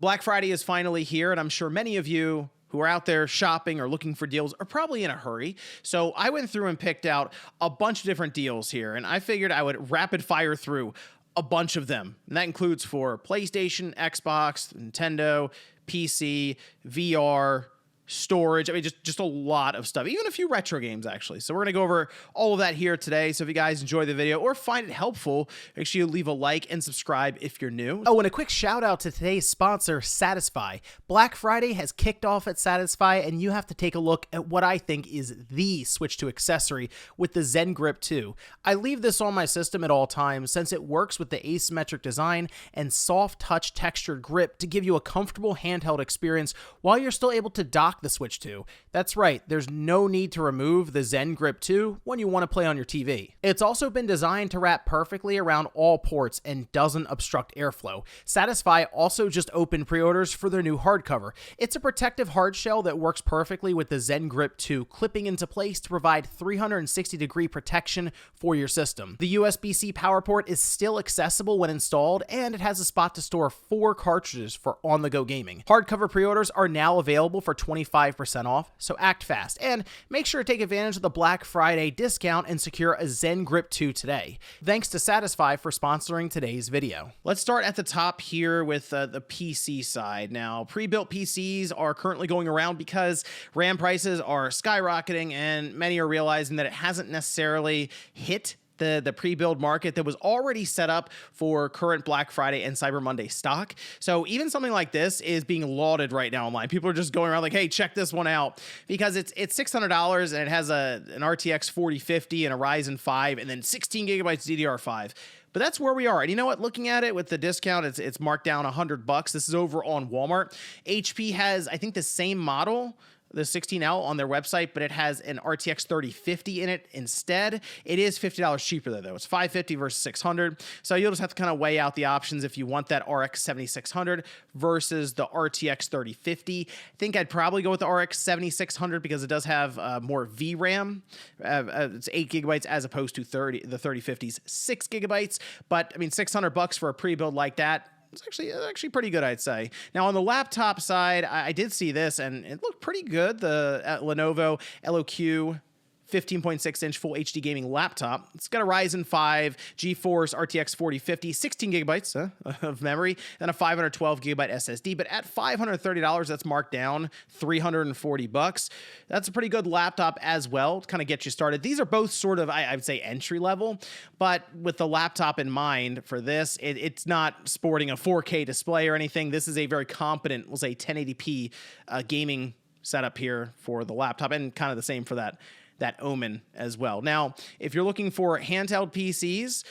Black Friday is finally here, and I'm sure many of you who are out there shopping or looking for deals are probably in a hurry. So I went through and picked out a bunch of different deals here, and I figured I would rapid fire through a bunch of them. And that includes for PlayStation, Xbox, Nintendo, PC, VR, storage. I mean, just a lot of stuff, even a few retro games, actually. So we're going to go over all of that here today. So if you guys enjoy the video or find it helpful, make sure you leave a like and subscribe if you're new. Oh, and a quick shout out to today's sponsor, Satisfy. Black Friday has kicked off at Satisfy, and you have to take a look at what I think is the switch to accessory with the Zen Grip 2. I leave this on my system at all times since it works with the asymmetric design and soft touch textured grip to give you a comfortable handheld experience while you're still able to dock the Switch 2. That's right, there's no need to remove the Zen Grip 2 when you want to play on your TV. It's also been designed to wrap perfectly around all ports and doesn't obstruct airflow. Satisfy also just opened pre-orders for their new hardcover. It's a protective hard shell that works perfectly with the Zen Grip 2 clipping into place to provide 360-degree protection for your system. The USB-C power port is still accessible when installed, and it has a spot to store 4 cartridges for on-the-go gaming. Hardcover pre-orders are now available for 25% off, so act fast and make sure to take advantage of the Black Friday discount and secure a Zen Grip 2 today. Thanks to Satisfy for sponsoring today's video. Let's start at the top here with the PC side. Now, pre-built PCs are currently going around because RAM prices are skyrocketing, and many are realizing that it hasn't necessarily hit the pre-build market that was already set up for current Black Friday and Cyber Monday stock. So even something like this is being lauded right now online. People are just going around like, hey, check this one out, because it's $600 and it has an RTX 4050 and a Ryzen 5 and then 16 gigabytes DDR5. But that's where we are. And you know what? Looking at it with the discount, it's marked down $100. This is over on Walmart. HP has, I think, the same model, the 16L, on their website, but it has an RTX 3050 in it instead. It is $50 cheaper though. It's $550 versus $600. So you'll just have to kind of weigh out the options if you want that RX 7600 versus the RTX 3050. I think I'd probably go with the RX 7600 because it does have more VRAM. It's 8 gigabytes as opposed to the 3050's 6 gigabytes. But I mean, $600 for a pre-build like that, it's actually pretty good, I'd say. Now, on the laptop side, I did see this, and it looked pretty good. The Lenovo LOQ 15.6-inch Full HD gaming laptop. It's got a Ryzen 5 GeForce RTX 4050, 16 gigabytes of memory, and a 512 gigabyte SSD. But at $530, that's marked down $340. That's a pretty good laptop as well to kind of get you started. These are both sort of, I would say, entry level, but with the laptop in mind for this, it's not sporting a 4K display or anything. This is a very competent, we'll say, 1080p gaming setup here for the laptop, and kind of the same for that Omen as well. Now, if you're looking for handheld PCs,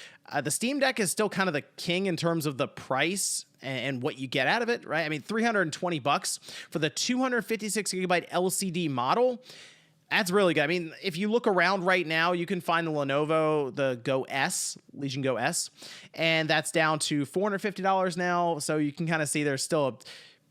the Steam Deck is still kind of the king in terms of the price and what you get out of it, right? I mean, $320 for the 256 gigabyte LCD model. That's really good. I mean, if you look around right now, you can find the Lenovo, the Go S, Legion Go S, and that's down to $450 now. So you can kind of see there's still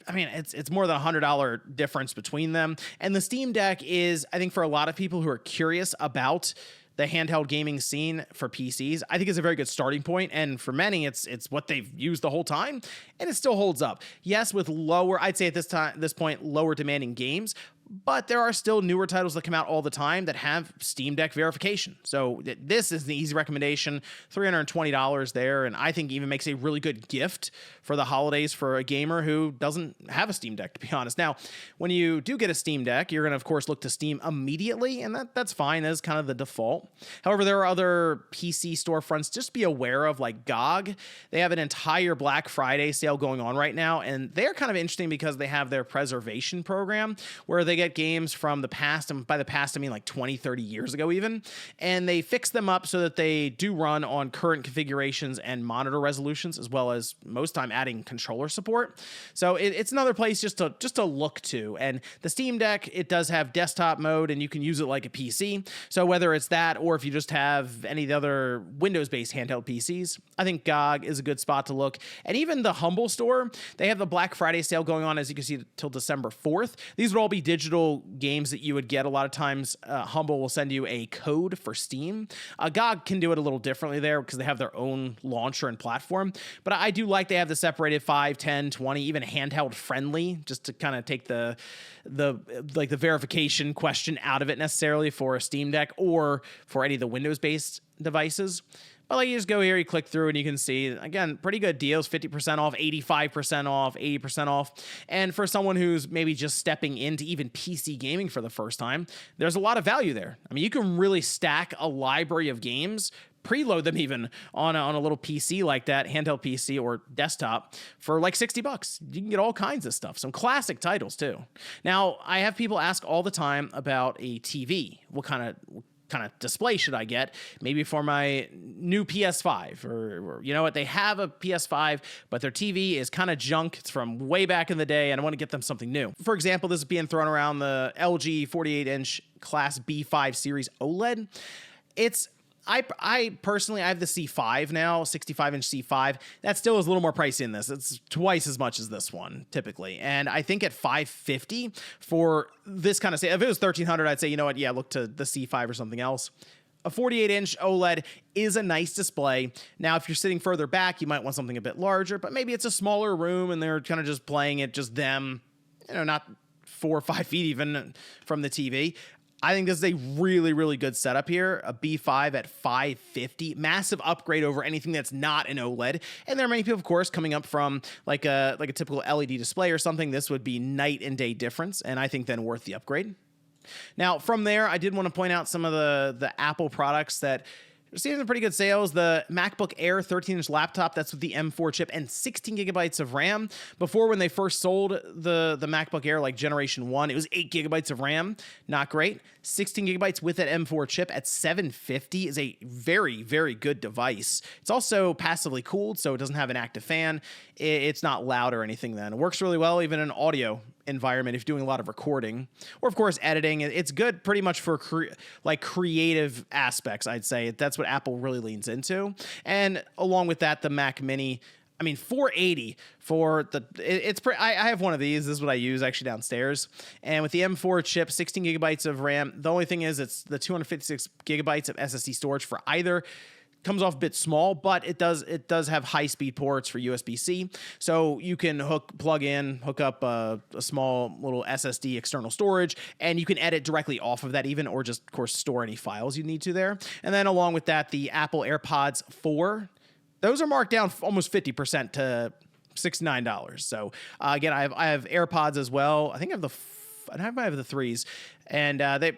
I mean, it's more than $100 difference between them. And the Steam Deck is, I think, for a lot of people who are curious about the handheld gaming scene for PCs, I think it's a very good starting point. And for many, it's what they've used the whole time, and it still holds up. Yes, with lower, I'd say at this point, lower demanding games, but there are still newer titles that come out all the time that have Steam Deck verification. So this is the easy recommendation, $320 there, and I think even makes a really good gift for the holidays for a gamer who doesn't have a Steam Deck, to be honest. Now, when you do get a Steam Deck, you're going to, of course, look to Steam immediately, and that's fine. That's kind of the default. However, there are other PC storefronts just be aware of, like GOG. They have an entire Black Friday sale going on right now, and they're kind of interesting because they have their preservation program where they get games from the past, and by the past I mean like 20, 30 years ago even, and they fix them up so that they do run on current configurations and monitor resolutions, as well as most time adding controller support. So it's another place just to look to. And the Steam Deck, it does have desktop mode, and you can use it like a PC. So whether it's that or if you just have any of the other Windows-based handheld PCs, I think GOG is a good spot to look. And even the Humble Store, they have the Black Friday sale going on, as you can see, till December 4th. These would all be digital digital games that you would get, a lot of times Humble will send you a code for Steam. GOG can do it a little differently there because they have their own launcher and platform. But I do like they have the separated 5, 10, 20, even handheld friendly, just to kind of take the verification question out of it necessarily for a Steam Deck or for any of the Windows-based devices. But like, you just go here, you click through, and you can see, again, pretty good deals, 50% off, 85% off, 80% off. And for someone who's maybe just stepping into even PC gaming for the first time, there's a lot of value there. I mean, you can really stack a library of games, preload them even on a little PC like that, handheld PC or desktop, for like $60. You can get all kinds of stuff, some classic titles too. Now, I have people ask all the time about a TV. What kind of display should I get? Maybe for my new PS5, or you know what, they have a PS5, but their TV is kind of junk. It's from way back in the day, and I want to get them something new. For example, this is being thrown around, the LG 48-inch Class B5 Series OLED. I personally, I have the C5 now, 65-inch C5. That still is a little more pricey in this. It's twice as much as this one, typically. And I think at $550 for this kind of, if it was $1,300, I'd say, you know what, yeah, look to the C5 or something else. A 48-inch OLED is a nice display. Now, if you're sitting further back, you might want something a bit larger, but maybe it's a smaller room and they're kind of just playing it, just them, you know, not 4 or 5 feet even from the TV. I think this is a really, really good setup here. A B5 at $550, massive upgrade over anything that's not an OLED. And there are many people, of course, coming up from like a typical LED display or something. This would be night and day difference, and I think then worth the upgrade. Now, from there, I did want to point out some of the Apple products that we're seeing some pretty good sales. The MacBook Air 13-inch laptop, that's with the M4 chip and 16 gigabytes of RAM. Before, when they first sold the MacBook Air, like Generation 1, it was 8 gigabytes of RAM. Not great. 16 gigabytes with that M4 chip at $750 is a very, very good device. It's also passively cooled, so it doesn't have an active fan. It's not loud or anything then. It works really well even in audio environment if you're doing a lot of recording or, of course, editing. It's good pretty much for creative aspects, I'd say. That's what Apple really leans into. And along with that, the Mac Mini, I mean, $480 for I have one of these. This is what I use actually downstairs. And with the M4 chip, 16 gigabytes of RAM. The only thing is it's the 256 gigabytes of SSD storage for either. Comes off a bit small, but it does have high-speed ports for USB-C, so you can hook up a small little SSD external storage, and you can edit directly off of that even, or just, of course, store any files you need to there. And then along with that, the Apple AirPods 4, those are marked down almost 50% to $69. So again, I have AirPods as well. I think I have the 3s, and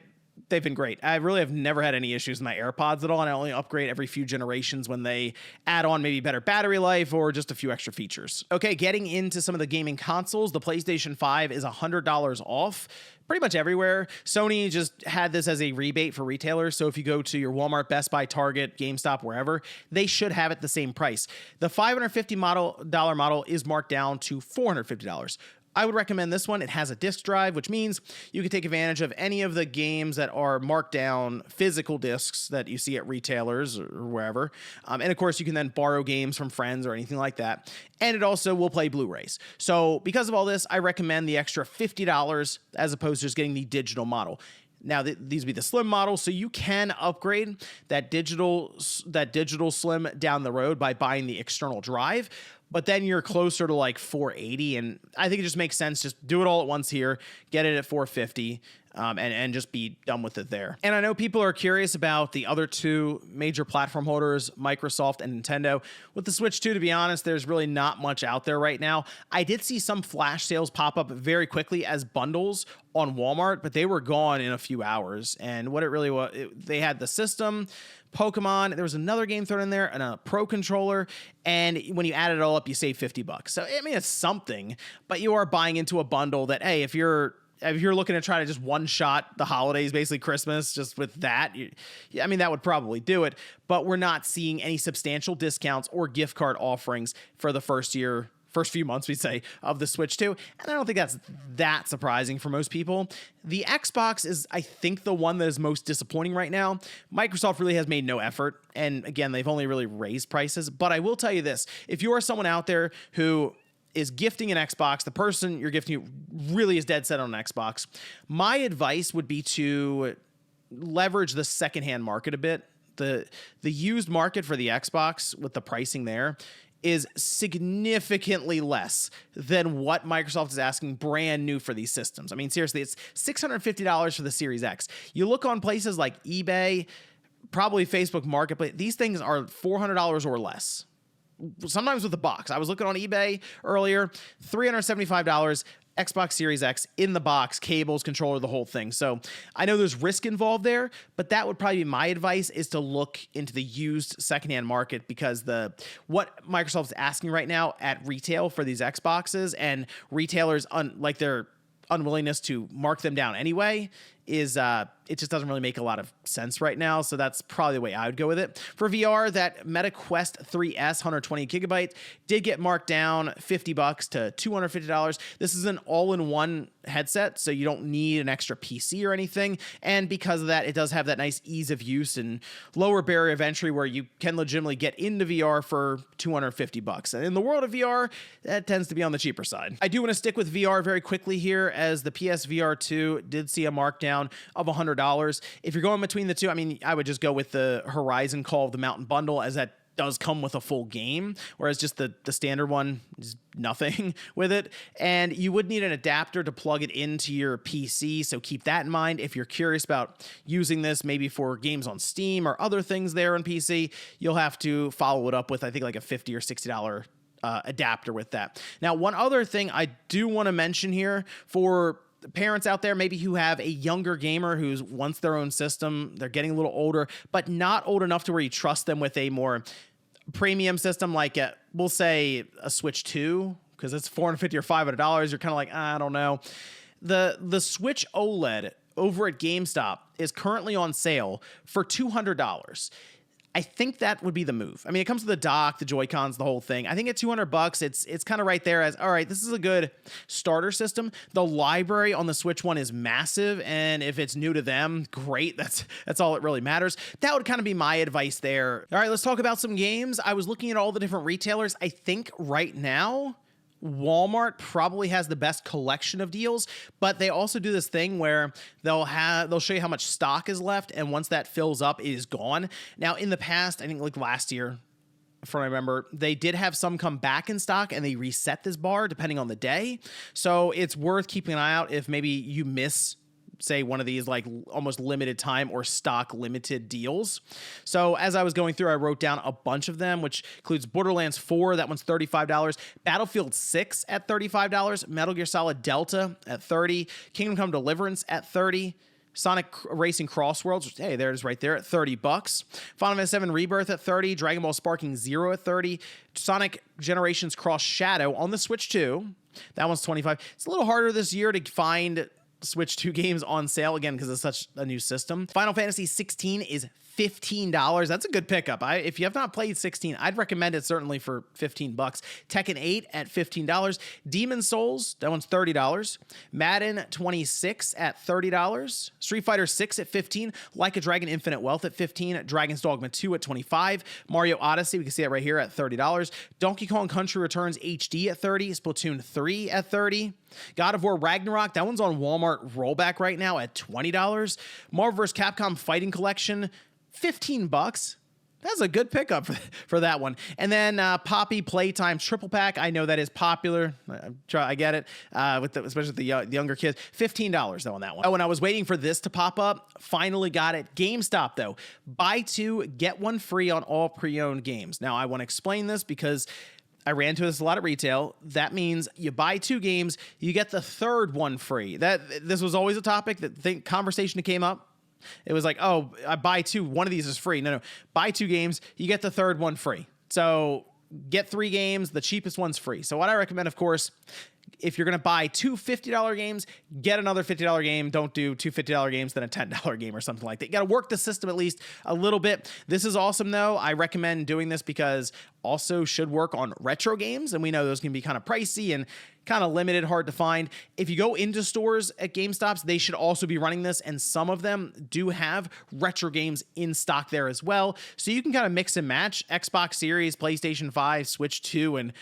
they've been great. I really have never had any issues with my AirPods at all, and I only upgrade every few generations when they add on maybe better battery life or just a few extra features. Okay, getting into some of the gaming consoles, the PlayStation 5 is $100 off pretty much everywhere. Sony just had this as a rebate for retailers, so if you go to your Walmart, Best Buy, Target, GameStop, wherever, they should have it the same price. The $550 model is marked down to $450. I would recommend this one. It has a disk drive, which means you can take advantage of any of the games that are marked down physical discs that you see at retailers or wherever. And of course, you can then borrow games from friends or anything like that. And it also will play Blu-rays. So because of all this, I recommend the extra $50 as opposed to just getting the digital model. Now, these would be the slim models, so you can upgrade that digital slim down the road by buying the external drive, but then you're closer to like $480, and I think it just makes sense. Just do it all at once here, get it at $450, and just be done with it there. And I know people are curious about the other two major platform holders, Microsoft and Nintendo. With the Switch 2, to be honest, there's really not much out there right now. I did see some flash sales pop up very quickly as bundles on Walmart, but they were gone in a few hours. And what it really was, they had the system, Pokemon, there was another game thrown in there, and a Pro controller, and when you add it all up, you save $50. So, I mean, it's something, but you are buying into a bundle that, hey, if you're looking to try to just one-shot the holidays, basically Christmas, just with that, I mean, that would probably do it, but we're not seeing any substantial discounts or gift card offerings for the first few months, we'd say, of the Switch 2. And I don't think that's that surprising for most people. The Xbox is, I think, the one that is most disappointing right now. Microsoft really has made no effort. And again, they've only really raised prices. But I will tell you this. If you are someone out there who is gifting an Xbox, the person you're gifting really is dead set on an Xbox, my advice would be to leverage the secondhand market a bit. The used market for the Xbox with the pricing there is significantly less than what Microsoft is asking brand new for these systems. I mean, seriously, it's $650 for the Series X. You look on places like eBay, probably Facebook Marketplace, these things are $400 or less. Sometimes with the box. I was looking on eBay earlier, $375, Xbox Series X in the box, cables, controller, the whole thing. So I know there's risk involved there, but that would probably be my advice, is to look into the used secondhand market, because what Microsoft's asking right now at retail for these Xboxes, and retailers their unwillingness to mark them down anyway, is it just doesn't really make a lot of sense right now. So that's probably the way I would go with it. For VR, that Meta Quest 3S 120 gigabytes did get marked down $50 to $250. This is an all-in-one headset, so you don't need an extra PC or anything. And because of that, it does have that nice ease of use and lower barrier of entry where you can legitimately get into VR for $250. And in the world of VR, that tends to be on the cheaper side. I do want to stick with VR very quickly here, as the PSVR 2 did see a markdown of $100. If you're going between the two, I mean, I would just go with the Horizon Call of the Mountain bundle, as that does come with a full game, whereas just the standard one is nothing with it. And you would need an adapter to plug it into your PC, so keep that in mind. If you're curious about using this maybe for games on Steam or other things there on PC, you'll have to follow it up with, I think, like a $50 or $60 adapter with that. Now, one other thing I do want to mention here for parents out there maybe who have a younger gamer who wants their own system, they're getting a little older, but not old enough to where you trust them with a more premium system, like we'll say a Switch 2, because it's $450 or $500. You're kind of like, I don't know. The Switch OLED over at GameStop is currently on sale for $200. I think that would be the move. I mean, it comes with the dock, the Joy-Cons, the whole thing. I think at $200, it's kind of right there as, all right, this is a good starter system. The library on the Switch One is massive, and if it's new to them, great. That's all that really matters. That would kind of be my advice there. All right, let's talk about some games. I was looking at all the different retailers. I think right now, Walmart probably has the best collection of deals, but they also do this thing where they'll show you how much stock is left, and once that fills up, it is gone. Now, in the past, I think like last year, from what I remember, they did have some come back in stock, and they reset this bar depending on the day. So it's worth keeping an eye out if maybe you miss, say, one of these like almost limited time or stock limited deals. So as I was going through, I wrote down a bunch of them, which includes Borderlands 4, that one's $35, Battlefield 6 at $35, Metal Gear Solid Delta at $30, Kingdom Come Deliverance at $30, Sonic Racing Crossworlds, which, hey, there it is right there at $30, Final Fantasy 7 Rebirth at $30, Dragon Ball Sparking Zero at $30, Sonic Generations Cross Shadow on the Switch 2, that one's $25. It's a little harder this year to find Switch 2 games on sale, again, because it's such a new system. Final Fantasy 16 is $15. That's a good pickup. If you have not played 16, I'd recommend it certainly for $15. Tekken 8 at $15. Demon Souls, that one's $30. Madden 26 at $30. Street Fighter 6 at $15. Like a Dragon Infinite Wealth at $15. Dragon's Dogma 2 at $25. Mario Odyssey, we can see that right here at $30. Donkey Kong Country Returns HD at $30. Splatoon 3 at $30. God of War Ragnarok, that one's on Walmart rollback right now at $20. Marvel vs. Capcom Fighting Collection, $15. That's a good pickup for that one. And then Poppy Playtime Triple Pack. I know that is popular. I get it, especially with the younger kids. $15 though on that one. Oh, when I was waiting for this to pop up, finally got it. GameStop though. Buy two, get one free on all pre-owned games. Now I want to explain this because I ran into this a lot at retail. That means you buy two games, you get the third one free. This was always a topic conversation that came up. It was like, oh, I buy two, one of these is free. No, buy two games, you get the third one free. So get 3 games, the cheapest one's free. So what I recommend, of course, if you're going to buy two $50 games, get another $50 game. Don't do two $50 games, then a $10 game or something like that. You got to work the system at least a little bit. This is awesome, though. I recommend doing this because also should work on retro games, and we know those can be kind of pricey and kind of limited, hard to find. If you go into stores at GameStops, they should also be running this, and some of them do have retro games in stock there as well. So you can kind of mix and match Xbox Series, PlayStation 5, Switch 2, and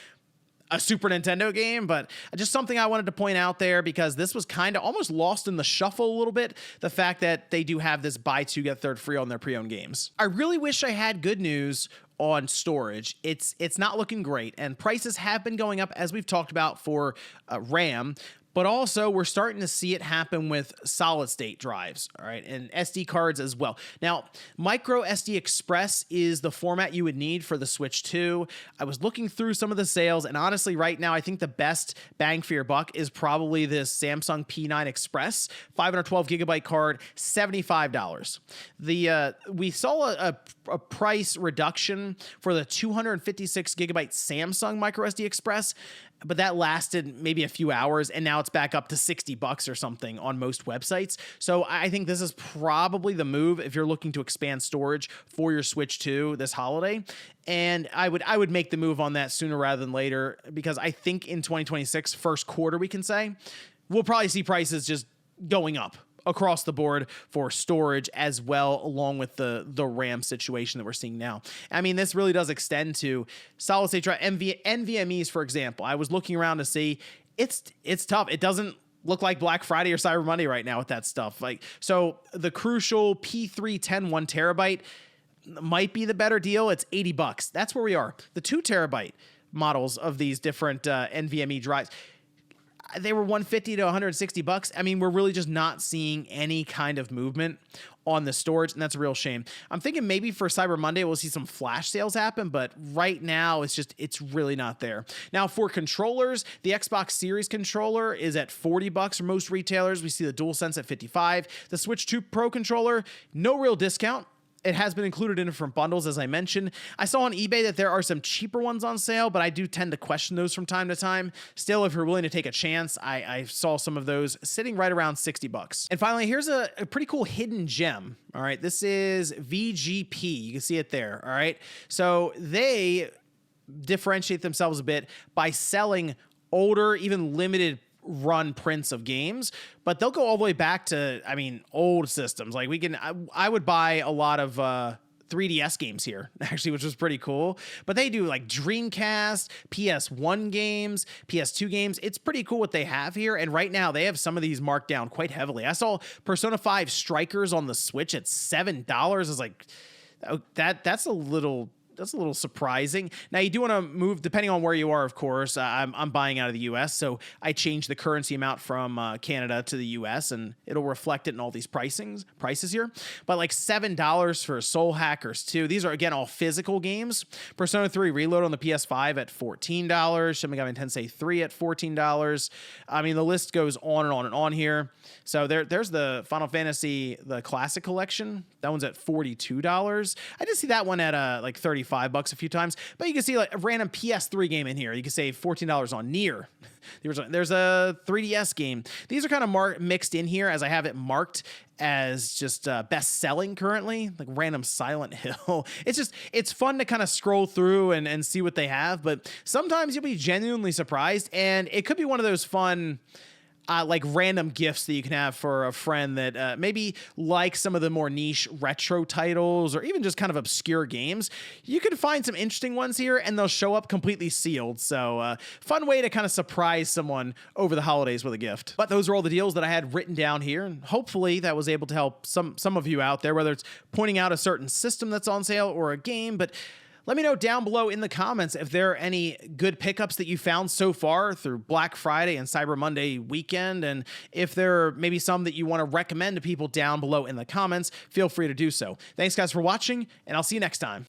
a Super Nintendo game, but just something I wanted to point out there because this was kind of almost lost in the shuffle a little bit. The fact that they do have this buy two, get third free on their pre-owned games. I really wish I had good news on storage. It's not looking great, and prices have been going up, as we've talked about, for RAM. But also, we're starting to see it happen with solid state drives, all right, and SD cards as well. Now, micro SD Express is the format you would need for the Switch 2. I was looking through some of the sales, and honestly, right now, I think the best bang for your buck is probably this Samsung P9 Express 512 gigabyte card, $75. We saw a price reduction for the 256 gigabyte Samsung micro SD Express, but that lasted maybe a few hours, and now it's back up to $60 or something on most websites. So I think this is probably the move if you're looking to expand storage for your Switch 2 this holiday. And I would make the move on that sooner rather than later, because I think in 2026, first quarter, we can say, we'll probably see prices just going up across the board for storage as well, along with the RAM situation that we're seeing now. I mean, this really does extend to solid state drive NVMEs, for example. I was looking around to see it's tough. It doesn't look like Black Friday or Cyber Monday right now with that stuff. So the crucial P310 1 terabyte might be the better deal. It's $80. That's where we are. The 2 terabyte models of these different NVMe drives, they were $150 to $160. I mean, we're really just not seeing any kind of movement on the storage, and that's a real shame. I'm thinking maybe for Cyber Monday, we'll see some flash sales happen, but right now it's really not there. Now, for controllers, the Xbox Series controller is at $40 for most retailers. We see the DualSense at $55. The Switch 2 Pro controller, no real discount. It has been included in different bundles, as I mentioned. I saw on eBay that there are some cheaper ones on sale, but I do tend to question those from time to time. Still, if you're willing to take a chance, I saw some of those sitting right around $60. And finally, here's a pretty cool hidden gem. All right, this is VGP. You can see it there. All right, so they differentiate themselves a bit by selling older, even limited run prints of games, but they'll go all the way back to, I mean, old systems. Like I would buy a lot of 3DS games here, actually, which was pretty cool. But they do like Dreamcast, PS1 games, PS2 games. It's pretty cool what they have here. And right now they have some of these marked down quite heavily. I saw Persona 5 Strikers on the Switch at $7. I was like, oh, that's a little surprising. Now, you do want to move, depending on where you are, of course. I'm buying out of the U.S., so I changed the currency amount from Canada to the U.S., and it'll reflect it in all these prices here. But like $7 for Soul Hackers 2. These are, again, all physical games. Persona 3 Reload on the PS5 at $14. Shin Megami Tensei 3 at $14. I mean, the list goes on and on and on here. So there's the Final Fantasy, the Classic Collection. That one's at $42. I did see that one at like $35 a few times, but you can see like a random PS3 game in here. You can save $14 on Nier. There's a 3DS game. These are kind of mixed in here, as I have it marked as just best selling currently, like random Silent Hill. It's fun to kind of scroll through and see what they have, but sometimes you'll be genuinely surprised, and it could be one of those fun like random gifts that you can have for a friend that maybe likes some of the more niche retro titles or even just kind of obscure games. You can find some interesting ones here, and they'll show up completely sealed. So fun way to kind of surprise someone over the holidays with a gift. But those are all the deals that I had written down here, and hopefully that was able to help some of you out there, whether it's pointing out a certain system that's on sale or a game. But let me know down below in the comments if there are any good pickups that you found so far through Black Friday and Cyber Monday weekend, and if there are maybe some that you want to recommend to people down below in the comments, feel free to do so. Thanks, guys, for watching, and I'll see you next time.